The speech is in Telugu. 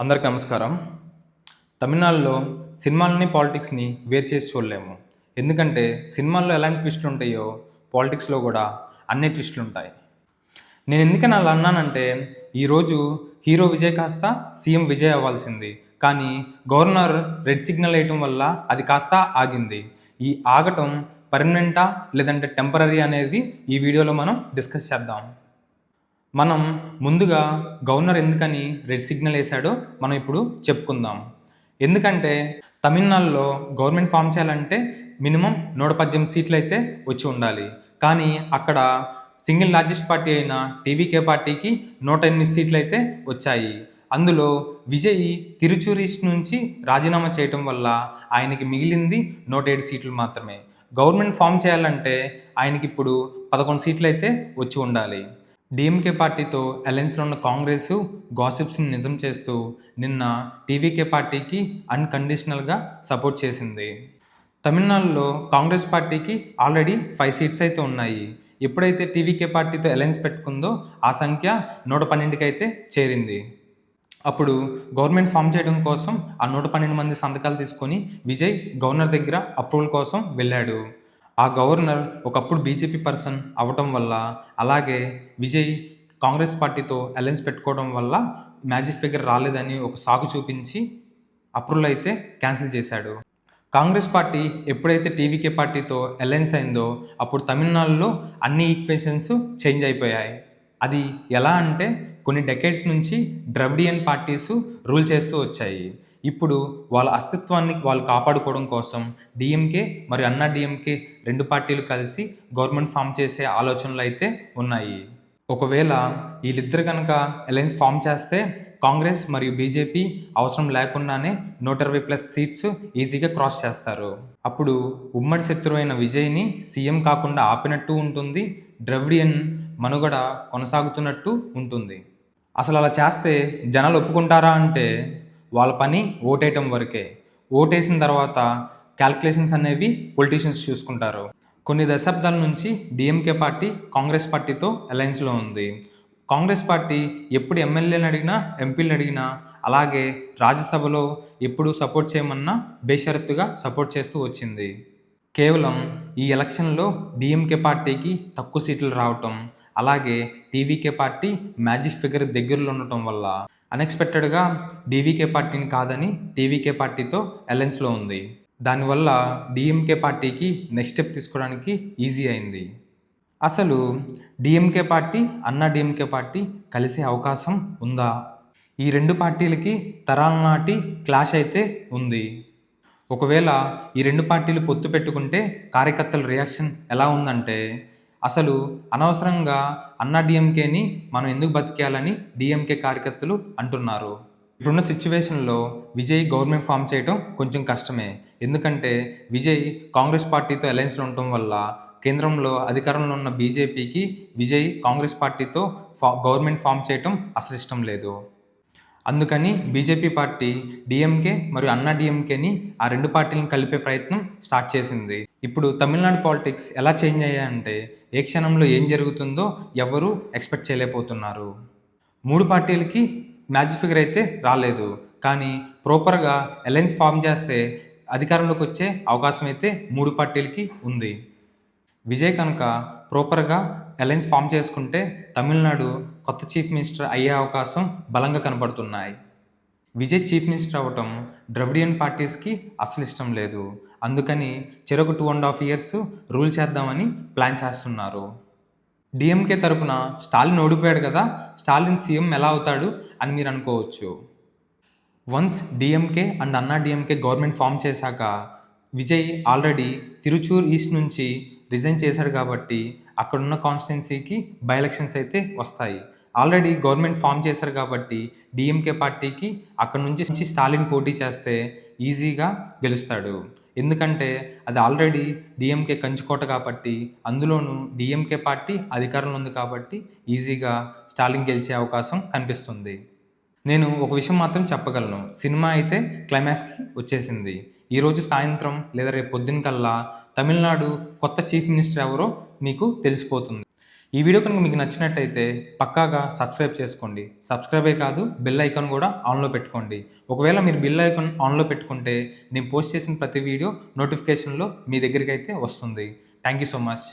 అందరికి నమస్కారం. తమిళనాడులో సినిమాలని, పాలిటిక్స్‌ని వేరు చేసి చూడలేము. ఎందుకంటే సినిమాల్లో ఎలాంటి ట్విస్టులు ఉంటాయో పాలిటిక్స్‌లో కూడా అన్ని ట్విస్టులు ఉంటాయి. నేను ఎందుకని అలా అన్నానంటే ఈరోజు హీరో విజయ్ కాస్త సీఎం విజయ్ అవ్వాల్సింది. కానీ గవర్నర్ రెడ్ సిగ్నల్ వేయటం వల్ల అది కాస్త ఆగింది. ఈ ఆగటం పర్మనెంటా లేదంటే టెంపరరీ అనేది ఈ వీడియోలో మనం డిస్కస్ చేద్దాం. మనం ముందుగా గవర్నర్ ఎందుకని రెడ్ సిగ్నల్ వేశాడో మనం ఇప్పుడు చెప్పుకుందాం. ఎందుకంటే తమిళనాడులో గవర్నమెంట్ ఫామ్ చేయాలంటే మినిమం 118 సీట్లు అయితే వచ్చి ఉండాలి. కానీ అక్కడ సింగిల్ లార్జెస్ట్ పార్టీ అయిన టీవీకే పార్టీకి 108 సీట్లు అయితే వచ్చాయి. అందులో విజయ్ తిరుచూర్ ఈస్ట్ నుంచి రాజీనామా చేయటం వల్ల ఆయనకి మిగిలింది 107 సీట్లు మాత్రమే. గవర్నమెంట్ ఫామ్ చేయాలంటే ఆయనకి ఇప్పుడు 11 సీట్లు అయితే వచ్చి ఉండాలి. డీఎంకే పార్టీతో అలయన్స్లో ఉన్న కాంగ్రెస్ గాసిప్స్ని నిజం చేస్తూ నిన్న టీవీకే పార్టీకి అన్కండిషనల్గా సపోర్ట్ చేసింది. తమిళనాడులో కాంగ్రెస్ పార్టీకి ఆల్రెడీ 5 సీట్స్ అయితే ఉన్నాయి. ఎప్పుడైతే టీవీకే పార్టీతో అలయన్స్ పెట్టుకుందో ఆ సంఖ్య 112కి అయితే చేరింది. అప్పుడు గవర్నమెంట్ ఫామ్ చేయడం కోసం ఆ 112 మంది సంతకాలు తీసుకొని విజయ్ గవర్నర్ దగ్గర అప్రూవల్ కోసం వెళ్ళాడు. ఆ గవర్నర్ ఒకప్పుడు బీజేపీ పర్సన్ అవ్వటం వల్ల, అలాగే విజయ్ కాంగ్రెస్ పార్టీతో అలయన్స్ పెట్టుకోవడం వల్ల మ్యాజిక్ ఫిగర్ రాలేదని ఒక సాకు చూపించి అప్రూవల్ అయితే క్యాన్సిల్ చేశాడు. కాంగ్రెస్ పార్టీ ఎప్పుడైతే టీవీకే పార్టీతో అలయన్స్ అయిందో అప్పుడు తమిళనాడులో అన్ని ఈక్వేషన్స్ చేంజ్ అయిపోయాయి. అది ఎలా అంటే కొన్ని డెకేడ్స్ నుంచి ద్రవిడియన్ పార్టీస్ రూల్ చేస్తూ వచ్చాయి. ఇప్పుడు వాళ్ళ అస్తిత్వాన్ని వాళ్ళు కాపాడుకోవడం కోసం డిఎంకే మరియు అన్నా డిఎంకే 2 పార్టీలు కలిసి గవర్నమెంట్ ఫామ్ చేసే ఆలోచనలు అయితే ఉన్నాయి. ఒకవేళ వీళ్ళిద్దరు కనుక అలయన్స్ ఫామ్ చేస్తే కాంగ్రెస్ మరియు బీజేపీ అవసరం లేకుండానే 120+ సీట్స్ ఈజీగా క్రాస్ చేస్తారు. అప్పుడు ఉమ్మడి శత్రువైన విజయ్ని సీఎం కాకుండా ఆపినట్టు ఉంటుంది, ద్రవిడియన్ మనుగడ కొనసాగుతున్నట్టు ఉంటుంది. అసలు అలా చేస్తే జనాలు ఒప్పుకుంటారా అంటే వాళ్ళ పని ఓటేయటం వరకే. ఓటేసిన తర్వాత క్యాల్కులేషన్స్ అనేవి పొలిటీషియన్స్ చూసుకుంటారు. కొన్ని దశాబ్దాల నుంచి డిఎంకే పార్టీ కాంగ్రెస్ పార్టీతో అలయన్స్లో ఉంది. కాంగ్రెస్ పార్టీ ఎప్పుడు ఎమ్మెల్యేని అడిగినా, ఎంపీలను అడిగినా, అలాగే రాజ్యసభలో ఎప్పుడు సపోర్ట్ చేయమన్నా బేషరతుగా సపోర్ట్ చేస్తూ వచ్చింది. కేవలం ఈ ఎలక్షన్లో డిఎంకే పార్టీకి తక్కువ సీట్లు రావటం, అలాగే టీవీకే పార్టీ మ్యాజిక్ ఫిగర్ దగ్గరలో ఉండటం వల్ల అన్ఎక్స్పెక్టెడ్గా డీవీకే పార్టీని కాదని టీవీకే పార్టీతో అలయన్స్లో ఉంది. దానివల్ల డిఎంకే పార్టీకి నెక్స్ట్ స్టెప్ తీసుకోవడానికి ఈజీ అయింది. అసలు డిఎంకే పార్టీ, అన్నా డిఎంకే పార్టీ కలిసే అవకాశం ఉందా? ఈ 2 పార్టీలకి తరాల నాటి క్లాష్ అయితే ఉంది. ఒకవేళ ఈ 2 పార్టీలు పొత్తు పెట్టుకుంటే కార్యకర్తల రియాక్షన్ ఎలా ఉందంటే, అసలు అనవసరంగా అన్నా డిఎంకేని మనం ఎందుకు బతికేయాలని డిఎంకే కార్యకర్తలు అంటున్నారు. ఇప్పుడున్న సిచ్యువేషన్లో విజయ్ గవర్నమెంట్ ఫామ్ చేయడం కొంచెం కష్టమే. ఎందుకంటే విజయ్ కాంగ్రెస్ పార్టీతో అలయన్స్లో ఉండటం వల్ల కేంద్రంలో అధికారంలో ఉన్న బీజేపీకి విజయ్ కాంగ్రెస్ పార్టీతో గవర్నమెంట్ ఫామ్ చేయటం అసలు ఇష్టం లేదు. అందుకని బీజేపీ పార్టీ డిఎంకే మరియు అన్నా డిఎంకేని ఆ 2 పార్టీలను కలిపే ప్రయత్నం స్టార్ట్ చేసింది. ఇప్పుడు తమిళనాడు పాలిటిక్స్ ఎలా చేంజ్ అయ్యాయంటే ఏ క్షణంలో ఏం జరుగుతుందో ఎవరూ ఎక్స్పెక్ట్ చేయలేకపోతున్నారు. 3 పార్టీలకి మ్యాజిక్ ఫిగర్ అయితే రాలేదు, కానీ ప్రాపర్గా అలయన్స్ ఫామ్ చేస్తే అధికారంలోకి వచ్చే అవకాశం అయితే 3 పార్టీలకి ఉంది. విజయ్ కనుక ప్రాపర్గా అలయన్స్ ఫామ్ చేసుకుంటే తమిళనాడు కొత్త చీఫ్ మినిస్టర్ అయ్యే అవకాశం బలంగా కనబడుతున్నాయి. విజయ్ చీఫ్ మినిస్టర్ అవ్వటం ద్రవిడియన్ పార్టీస్కి అసలు ఇష్టం లేదు. అందుకని చెరొక 2.5 years రూల్ చేద్దామని ప్లాన్ చేస్తున్నారు. డిఎంకే తరపున స్టాలిన్ ఓడిపోయాడు కదా, స్టాలిన్ సీఎం ఎలా అవుతాడు అని మీరు అనుకోవచ్చు. వన్స్ డిఎంకే అండ్ అన్నా డిఎంకే గవర్నమెంట్ ఫామ్ చేశాక విజయ్ ఆల్రెడీ తిరుచూర్ ఈస్ట్ నుంచి రిజైన్ చేశాడు కాబట్టి అక్కడున్న కాన్స్టిట్యున్సీకి బై ఎలక్షన్స్ అయితే వస్తాయి. ఆల్రెడీ గవర్నమెంట్ ఫామ్ చేశారు కాబట్టి డిఎంకే పార్టీకి అక్కడ నుంచి స్టాలిన్ పోటీ చేస్తే ఈజీగా గెలుస్తాడు. ఎందుకంటే అది ఆల్రెడీ డిఎంకే కంచుకోట కాబట్టి, అందులోనూ డిఎంకే పార్టీ అధికారంలో ఉంది కాబట్టి ఈజీగా స్టాలిన్ గెలిచే అవకాశం కనిపిస్తుంది. నేను ఒక విషయం మాత్రం చెప్పగలను, సినిమా అయితే క్లైమాక్స్కి వచ్చేసింది. ఈరోజు సాయంత్రం లేదా రేపు పొద్దున్న కల్లా తమిళనాడు కొత్త చీఫ్ మినిస్టర్ ఎవరో మీకు తెలిసిపోతుంది. ఈ వీడియో కనుక మీకు నచ్చినట్టయితే పక్కాగా సబ్స్క్రైబ్ చేసుకోండి. సబ్స్క్రైబే కాదు, బెల్ ఐకాన్ కూడా ఆన్లో పెట్టుకోండి. ఒకవేళ మీరు బెల్ ఐకాన్ ఆన్లో పెట్టుకుంటే నేను పోస్ట్ చేసిన ప్రతి వీడియో నోటిఫికేషన్లో మీ దగ్గరికి అయితే వస్తుంది. Thank you so much.